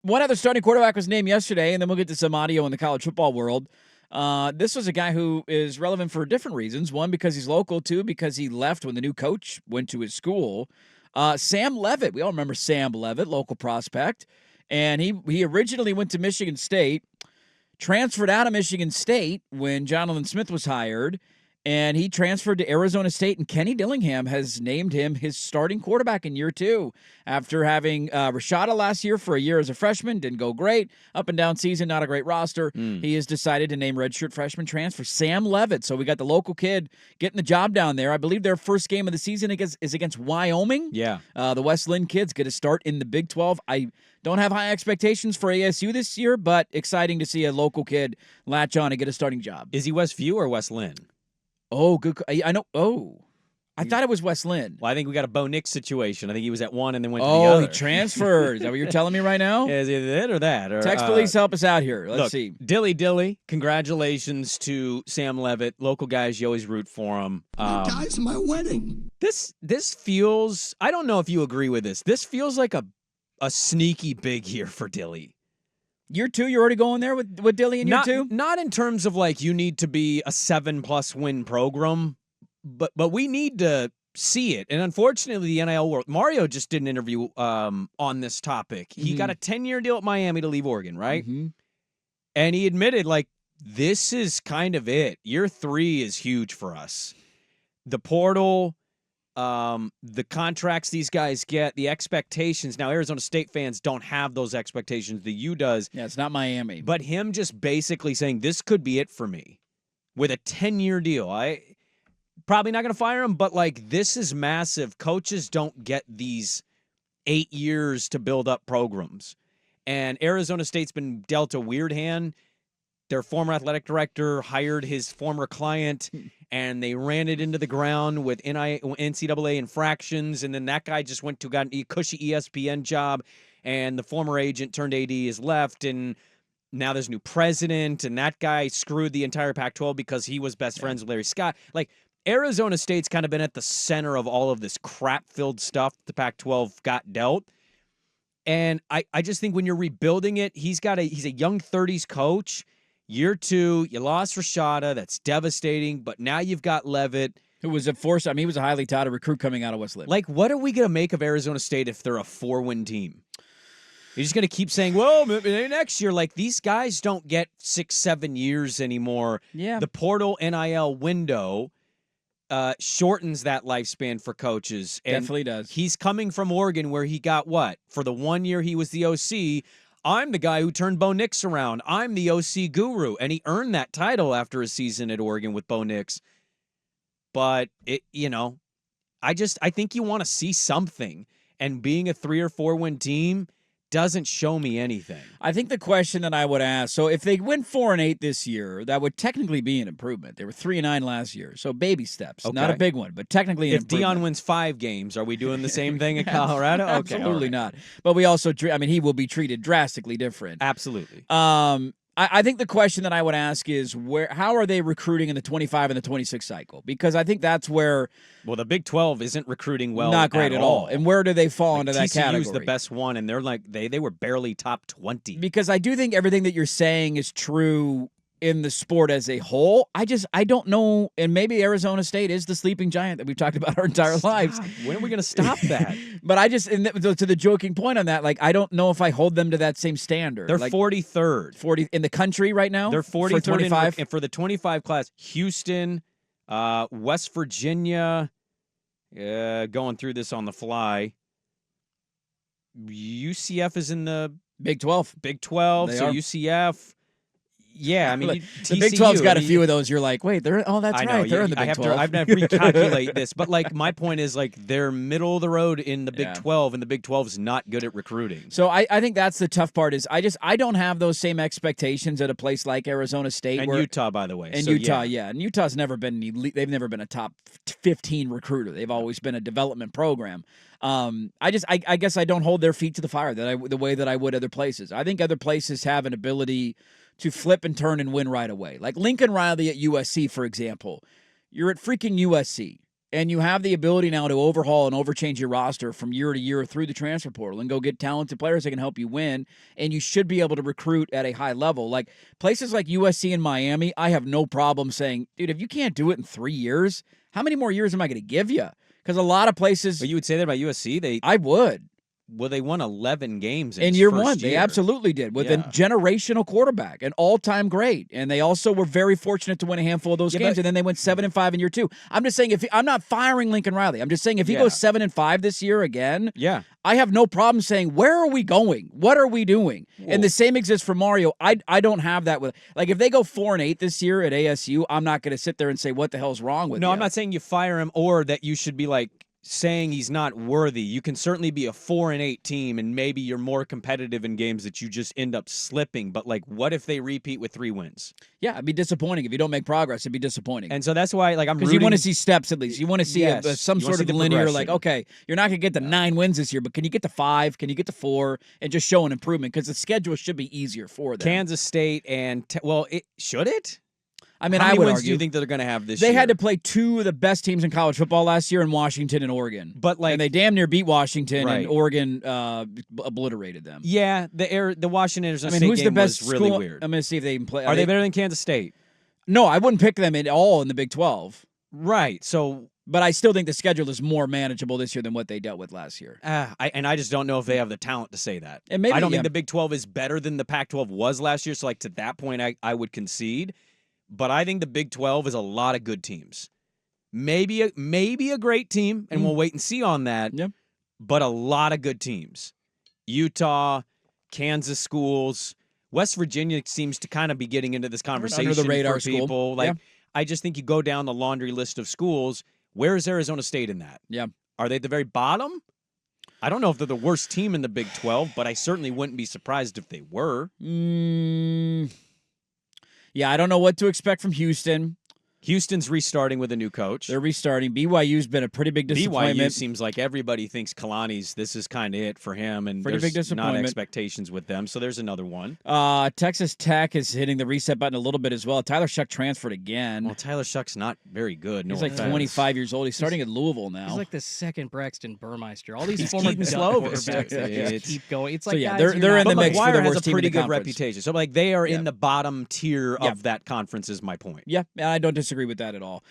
One other starting quarterback was named yesterday, and then we'll get to some audio in the college football world. This was a guy who is relevant for different reasons. One, because he's local. Two, because he left when the new coach went to his school. Sam Leavitt. We all remember Sam Leavitt, local prospect. And he originally went to Michigan State, transferred out of Michigan State when Jonathan Smith was hired, and he transferred to Arizona State, and Kenny Dillingham has named him his starting quarterback in year 2 after having Rashada last year for a year as a freshman. Didn't go great. Up and down season, not a great roster. He has decided to name redshirt freshman transfer Sam Leavitt. So we got the local kid getting the job down there. I believe their first game of the season is against Wyoming. Yeah. The West Linn kids get a start in the Big 12. I don't have high expectations for ASU this year, but exciting to see a local kid latch on and get a starting job. Is he Westview or West Linn? Oh, good. I know. Oh, I thought it was West Linn. Well, I think we got a Bo Nix situation. I think he was at one and then went to the other. Oh, he transferred. Is that what you're telling me right now? Is it that or that? Or, Text police, help us out here. Let's see. Dilly, congratulations to Sam Leavitt. Local guys, you always root for him. Guy's my wedding. This feels, I don't know if you agree with this. This feels like a sneaky big year for Dilly. Year 2, you're already going there with Dilly in year 2? Not in terms of like you need to be a 7+ win program, but we need to see it. And unfortunately, the NIL world, Mario just did an interview on this topic. He got a 10-year deal at Miami to leave Oregon, right? Mm-hmm. And he admitted, like, this is kind of it. Year 3 is huge for us. The portal, the contracts these guys get, the expectations. Now, Arizona State fans don't have those expectations. The U does. Yeah, it's not Miami. But him just basically saying, this could be it for me with a 10-year deal. I probably not going to fire him, but, like, this is massive. Coaches don't get these 8 years to build up programs. And Arizona State's been dealt a weird hand. Their former athletic director hired his former client, and they ran it into the ground with NCAA infractions, and then that guy just got a cushy ESPN job, and the former agent turned AD is left, and now there's a new president, and that guy screwed the entire Pac-12 because he was best friends with Larry Scott. Like, Arizona State's kind of been at the center of all of this crap-filled stuff the Pac-12 got dealt. And I just think when you're rebuilding it, he's a young 30s coach. Year 2, you lost Rashada. That's devastating. But now you've got Leavitt, who was a force. I mean, he was a highly touted recruit coming out of West Linn. Like, what are we going to make of Arizona State if they're a 4-win team? You're just going to keep saying, well, maybe next year. Like, these guys don't get 6-7 years anymore. Yeah. The portal NIL window shortens that lifespan for coaches. And definitely does. He's coming from Oregon where he got what? For the 1 year he was the OC, I'm the guy who turned Bo Nix around. I'm the OC guru. And he earned that title after a season at Oregon with Bo Nix. But, I think you want to see something. And being a 3 or 4 win team doesn't show me anything. I think the question that I would ask, so if they win 4-8 this year, that would technically be an improvement. They were 3-9 last year, so baby steps. Okay. Not a big one, but technically an improvement. If Deion wins 5 games, are we doing the same thing in Colorado? Okay, absolutely not. But we also, he will be treated drastically different. Absolutely. I think the question that I would ask is how are they recruiting in the 25 and the 26 cycle? Because I think that's where... Well, the Big 12 isn't recruiting well not great at all. And where do they fall into that category? TCU's the best one, and they're like they were barely top 20. Because I do think everything that you're saying is true in the sport as a whole. I don't know, and maybe Arizona State is the sleeping giant that we've talked about our entire lives. When are we going to stop that? But to the joking point on that, like, I don't know if I hold them to that same standard. They're like, 43rd. 40 in the country right now? They're 43rd for 25? And for the 25 class. Houston, West Virginia, going through this on the fly. UCF is in the Big 12. Big 12, so UCF... Yeah, I mean, the Big 12's got a few of those. You're like, wait, that's right. They're in the Big 12. I have to recalculate this, but like my point is like they're middle of the road in the Big 12, and the Big 12 is not good at recruiting. So I think that's the tough part. Is I don't have those same expectations at a place like Arizona State and Utah, by the way. And Utah, and Utah's never been they've never been a top 15 recruiter. They've always been a development program. I guess I don't hold their feet to the fire the way that I would other places. I think other places have an ability to flip and turn and win right away. Like Lincoln Riley at USC, for example. You're at freaking USC. And you have the ability now to overhaul and overchange your roster from year to year through the transfer portal and go get talented players that can help you win. And you should be able to recruit at a high level. Like places like USC and Miami, I have no problem saying, dude, if you can't do it in 3 years, how many more years am I going to give you? Because a lot of places. But you would say that about USC? I would. Well, they won 11 games in year one. They absolutely did with a generational quarterback, an all-time great. And they also were very fortunate to win a handful of those games. And then they went 7-5 in year 2. I'm just saying, I'm not firing Lincoln Riley. I'm just saying if he goes 7-5 this year again, I have no problem saying, where are we going? What are we doing? Whoa. And the same exists for Mario. I don't have that with, like, if they go 4-8 this year at ASU, I'm not going to sit there and say, what the hell's wrong with you? No, I'm not saying you fire him or that you should be like, saying he's not worthy. You can certainly be a 4-8 team, and maybe you're more competitive in games that you just end up slipping. But like, what if they repeat with 3 wins? Yeah, it'd be disappointing if you don't make progress. It'd be disappointing. And so that's why, like, I'm because you want to see steps at least. You want to see some sort of linear. Like, okay, you're not gonna get to 9 wins this year, but can you get to 5? Can you get to 4? And just show an improvement because the schedule should be easier for them. Kansas State and should it? I mean, How many would wins argue. do you think they're going to have this year? They had to play 2 of the best teams in college football last year in Washington and Oregon. But like, and they damn near beat Washington, and Oregon obliterated them. Yeah, the Washington Arizona State who's game the best was really school? weird. I'm going to see if they even play. Are they better than Kansas State? No, I wouldn't pick them at all in the Big 12. Right. So, but I still think the schedule is more manageable this year than what they dealt with last year. I just don't know if they have the talent to say that. And maybe, I don't think the Big 12 is better than the Pac-12 was last year. So, like, to that point, I would concede. But I think the Big 12 is a lot of good teams. Maybe a great team, and we'll wait and see on that. Yep. But a lot of good teams. Utah, Kansas schools, West Virginia seems to kind of be getting into this conversation under the radar for people. School. Like, I just think you go down the laundry list of schools. Where is Arizona State in that? Yeah. Are they at the very bottom? I don't know if they're the worst team in the Big 12, but I certainly wouldn't be surprised if they were. Yeah, I don't know what to expect from Houston. Houston's restarting with a new coach. They're restarting. BYU's been a pretty big disappointment. BYU seems like everybody thinks Kalani's, this is kind of it for him, and pretty big disappointment. Not expectations with them, so there's another one. Texas Tech is hitting the reset button a little bit as well. Tyler Shuck transferred again. Well, Tyler Shuck's not very good. He's like 25 years old. He's starting at Louisville now. He's like the second Braxton Burmeister. All these former Keaton Slovis. quarterbacks that just keep going. It's like, so, guys, they're in the mix for the McGuire worst has a team pretty in the good conference. reputation. So, like, they are in the bottom tier of that conference is my point. Yeah, I don't disagree with that at all.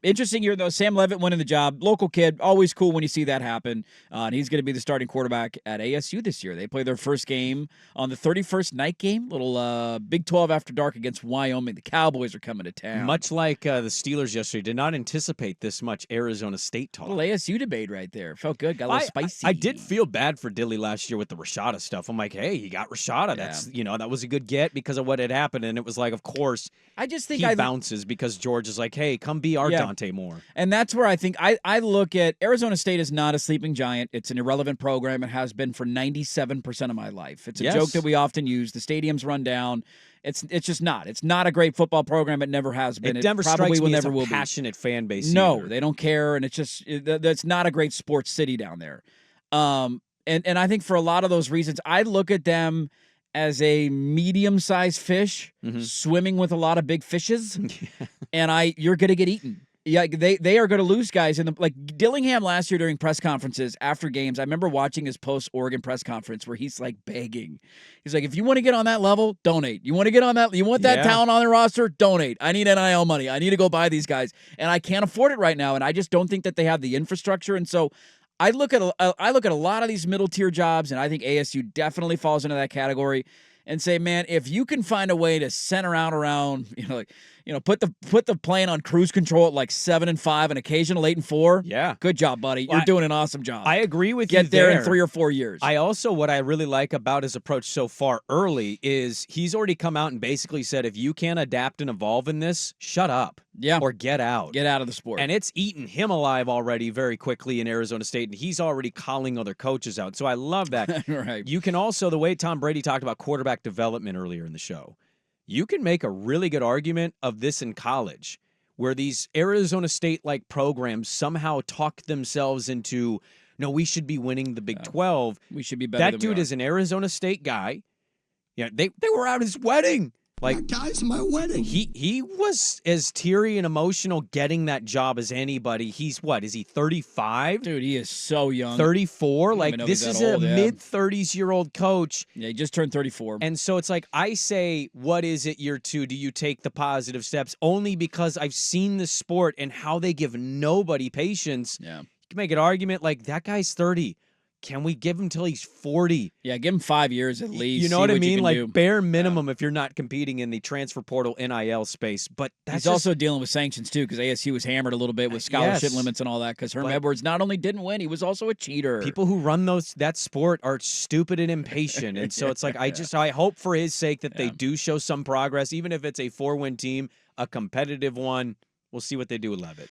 Interesting year, though. Sam Leavitt winning the job. Local kid. Always cool when you see that happen. And he's going to be the starting quarterback at ASU this year. They play their first game on the 31st night game. Little Big 12 after dark against Wyoming. The Cowboys are coming to town. Much like the Steelers yesterday, did not anticipate this much Arizona State talk. Little ASU debate right there. Felt good. Got a little spicy. I did feel bad for Dilly last year with the Rashada stuff. I'm like, hey, he got Rashada. That's, that was a good get because of what had happened. And it was like, of course, I just think he bounces because George is like, hey, come be our Dante Moore. And that's where I think I look at Arizona State is not a sleeping giant. It's an irrelevant program. It has been for 97% of my life. It's a joke that we often use. The stadium's run down. It's just not. It's not a great football program. It never has been. It never probably strikes will me never as a will passionate fan base. No, either. they don't care, and it's just that's not a great sports city down there. And I think for a lot of those reasons, I look at them as a medium-sized fish swimming with a lot of big fishes, and you're going to get eaten. Yeah, they are going to lose guys in the like Dillingham last year during press conferences after games. I remember watching his post-Oregon press conference where he's like begging. He's like, if you want to get on that level, donate. You want to get on that? You want that talent on the roster? Donate. I need NIL money. I need to go buy these guys, and I can't afford it right now. And I just don't think that they have the infrastructure. And so I look at a lot of these middle-tier jobs, and I think ASU definitely falls into that category. And say, man, if you can find a way to center out around, put the plane on cruise control at like 7-5, an occasional 8-4. Yeah, good job, buddy. You're doing an awesome job. I agree with you. Get there in 3 or 4 years. What I really like about his approach so far early is he's already come out and basically said, if you can't adapt and evolve in this, shut up. Yeah, or get out. Get out of the sport. And it's eaten him alive already very quickly in Arizona State, and he's already calling other coaches out. So I love that. Right. You can also, the way Tom Brady talked about quarterback development earlier in the show, you can make a really good argument of this in college, where these Arizona State-like programs somehow talk themselves into, no, we should be winning the Big 12. We should be better That than dude we are. is an Arizona State guy. Yeah, they were at his wedding. Like, That guy's my wedding. he was as teary and emotional getting that job as anybody. He's what? Is he 35? Dude, he is so young. 34? don't Like, even know this he's is that a old, yeah. mid-30s-year-old coach. Yeah, he just turned 34. And so it's like, I say, what is it year 2? Do you take the positive steps? Only because I've seen the sport and how they give nobody patience. Yeah. You can make an argument like, that guy's 30. Can we give him till he's 40? Yeah, give him 5 years at least. You know see what I you mean? can Like, do. bare minimum if you're not competing in the transfer portal NIL space. But that's He's also dealing with sanctions, too, because ASU was hammered a little bit with scholarship Yes. limits and all that, because Herm But- Edwards not only didn't win, he was also a cheater. people who run that sport are stupid and impatient. And so it's like, I hope for his sake that they do show some progress, even if it's a 4-win team, a competitive one. We'll see what they do with Leavitt.